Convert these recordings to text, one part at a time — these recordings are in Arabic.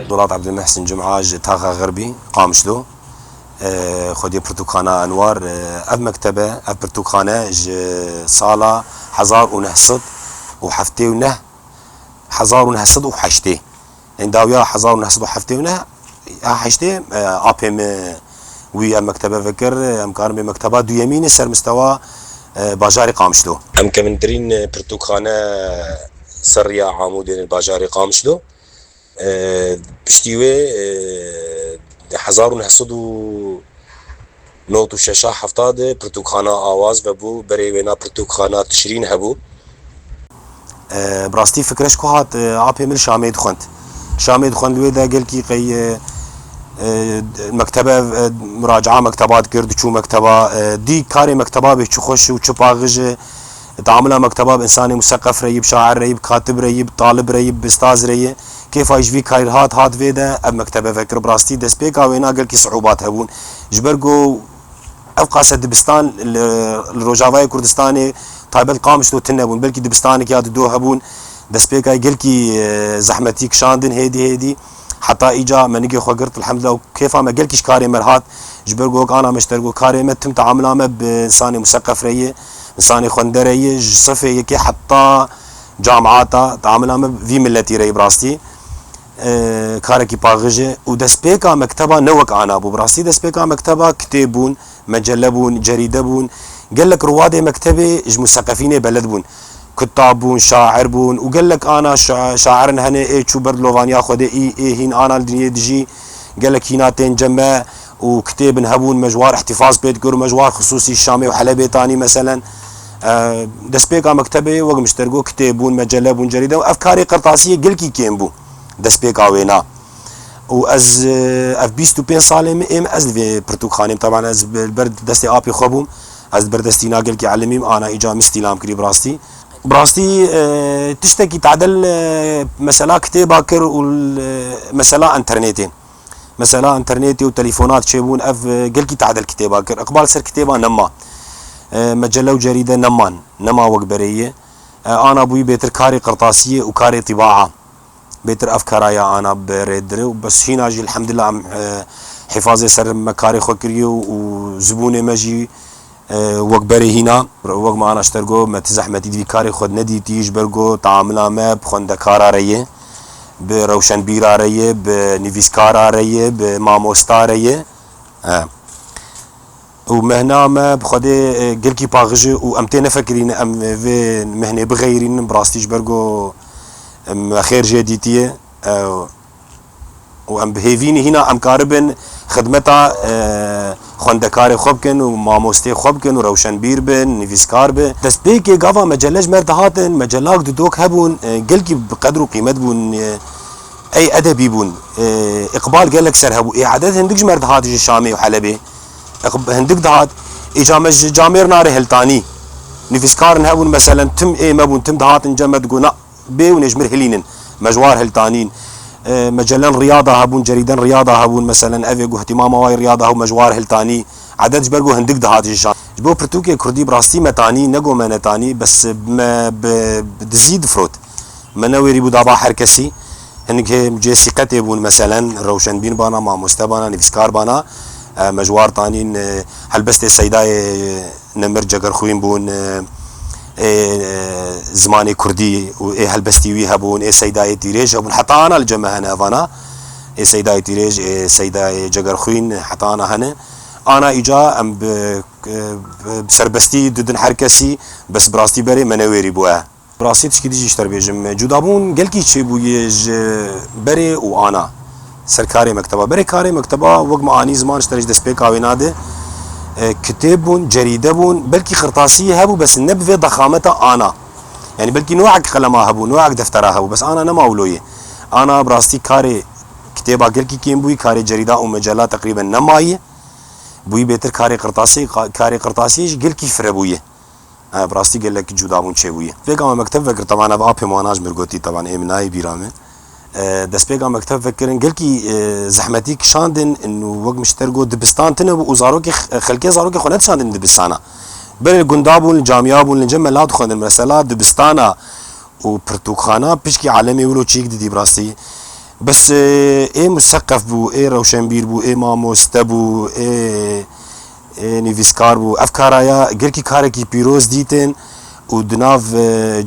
ولات عبد المحسن جمعة تاغا غربي قامشلو خودي برتوخانة أنوار أف مكتبة أف برتوخانة صالة 1900 وحفتي ونه 1907 يعني داويا 1907 حشتي أبهم ويا مكتبة فكر أمكان بمكتبة دو يمين سر مستوى باجاري قامشلو أم كمندرين برتوخانة سريا عمودين الباجاري قامشلو بشتيوي 1900 نوت و ششا هفتاد برتوخانة آواز وبو بريوينا برتوخانة تشرين هبو براستي فكرش كو هات عابي من شامي دخنت لويدا قال كي قي مكتبة مراجعة مكتبات كرد شو مكتبة دي كاري مكتبة بيشو خوش وشو باغج تعاملها مكتبة بإنساني مثقف ريب شاعر ريب كاتب ريب طالب ريب استاذ ريب كيف ايجفي كاير هات فيدا اب مكتبه فكر براستي دسبيكا وينا قال كي صعوبات هبون جبرقو ابقى دبستان الروجافاي كردستاني طيب القامش تو تنبون بلكي دبستاني كياد دو هبون دسبيكا قال كي زحمتيك شاندن هيدي حتى اجا منيجي خو قرت الحمد لله كيف ما قال كيش كاري مرهات جبرقو انا مشترقو كاري متم تعاملها بانساني مثقف ريه انساني خندريه صفي كي حتى جامعاتا تعاملها في ملتي ري براستي كاركي باغجه ودسبيكا مكتبه نوك انا ابو براسي دسبيكا مكتبه كتابون مجلبون جريدبون قال لك رواد مكتبه مثقفين بلدبون كتابون شاعربون وقال لك انا شاعر هنا اي شو بردلوفانيا خد اي هين انا الدنيا دجي قال لك هنا تنجمع وكتاب هبون مجوار احتفاظ بيت قر مجوار خصوصي الشامي وحلبي تاني مثلا دسبيكا مكتبه وق مشترقو كتابون مجلبون جريده وافكاري قرطاسيه قال كي كيمبو دسبيكا وينا واز اف 25 سالم از في برتوخاني طبعا از البرد دستي ابي خبوم از بردستي ناقل كي علميم انا اجا مستلام كري براستي تشتكي تعدل مسألة كتابة كر والمسألة انترنتي وتليفونات شيبون اف قال كي تعدل كتابة كر اقبال سر كتابة نما مجلة وجريدة نما وقبرية انا ابوي بيتر كاري قرطاسية وكاري طباعة بيتر افكاريا انا بريدري وبس هنا اجي الحمد لله عم حفاظي سر مكاري خوكريو وزبوني ماجي وقبري هنا وق ما انا اشترقو ما تزحمتي دي كاري خود ندي تيج برقو تعاملها ما بخندكارا ريه بروشن بيرا ريه بنيفيسكارا ريه بماموستا ريه ومهنا ما بخدي قلكي باغجي وامتي نفكرين ام في مهنه بغيرين براستيج برقو خير جديتيه وام بهيفيني هنا ام كاربن خدمتها خندكاري خوبكن وماموستي خوبكن وروشن بير بن نيفيسكار بن دسبيكي غافا مجلج مرتهاتن مجلاك دوك هبون قلكي بقدر وقيمت بون اي ادبي بون اقبال قال لك سر هبو اعادات هندق مرتهات الشامي وحلبي هندق دهات اجامج جامير نار هلتاني نيفيسكار هبون مثلا تم اي مبون تم دهات جمد قنا بي ونجمر هلينن مجوار هلتانين مجلن رياضة هبون جريدن رياضة هبون مثلا افيقو اهتمام واي رياضة هو مجوار هلتاني عدد جبرقو هندق دهات الشام جبو برتوكي كردي براستي متاني نقو منتاني بس ما بتزيد فروت منويري بودابا حركسي هنك جيسي قتبون مثلا روشن بين بانا مع مستبانا نفسكار بانا مجوار تانين هلبستي سيداي نمر جگر خوين بون زماني كردي وايه هلبستيوي هبون ايه سيداي تيريج هبون حتى انا الجمع هنا فانا ايه سيداي تيريج ايه سيداي جگر خوين حتى انا هنا انا اجا ام بسربستي ضد حركسي بس براستي بري منويري بوها براستي تشكي ديجي اشتر بيجم جودابون قال كي تشي بويج بري وانا سركاري مكتبه بري كاري مكتبه وقت ما اني زمان اشتريج دسبيكا ويناده كتابون جريدبون بلكي خرطاسيه هبو بس النبذه ضخامتها انا يعني بلكي نوعك قلمها هبو نوعك دفترها هبو بس انا نما اولويه انا براستي كاري كتابه قال كي كيم بوي كاري جريده ومجلات تقريبا نمايه بوي بيتر كاري قرطاسي قال كي فربويه براستي قال لك جودابون شيبويه فيقا مكتب فكر طبعا ابي موناج مرغوتي طبعا اي مناي بيرامه دسبيقا مكتب فكرن قال كي زحمتيك شاندن انه وقت مشترقو دبستان تنو وزاروكي خلكي زاروكي خونت شاندن دبستانا بل الجندابون الجاميابون الجملات خون المرسلات دبستانا وبرتوخانا بيشكي عالمي ولو تشيك دي براستي بس ايه مثقف بو ايه روشنبیر بو ايه ماموسته بو ايه نویسکار بو افکارایا گلکی کارکی پیروز دیتن و دناف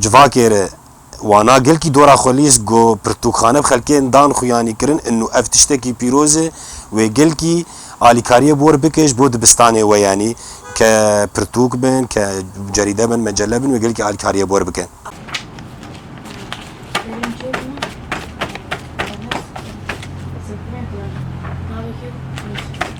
جواکر وانا گلکی دورا خلیس گو پرتوخانه بخلکین دان خویانی کرن انو افتشتکی پیروزه و گلکی آلیکاریه بور بکش بود بستانه و یعنی که پرتوک بن که جریده بن مجله بن و گلکی آلیکاریه بور بکن Nada que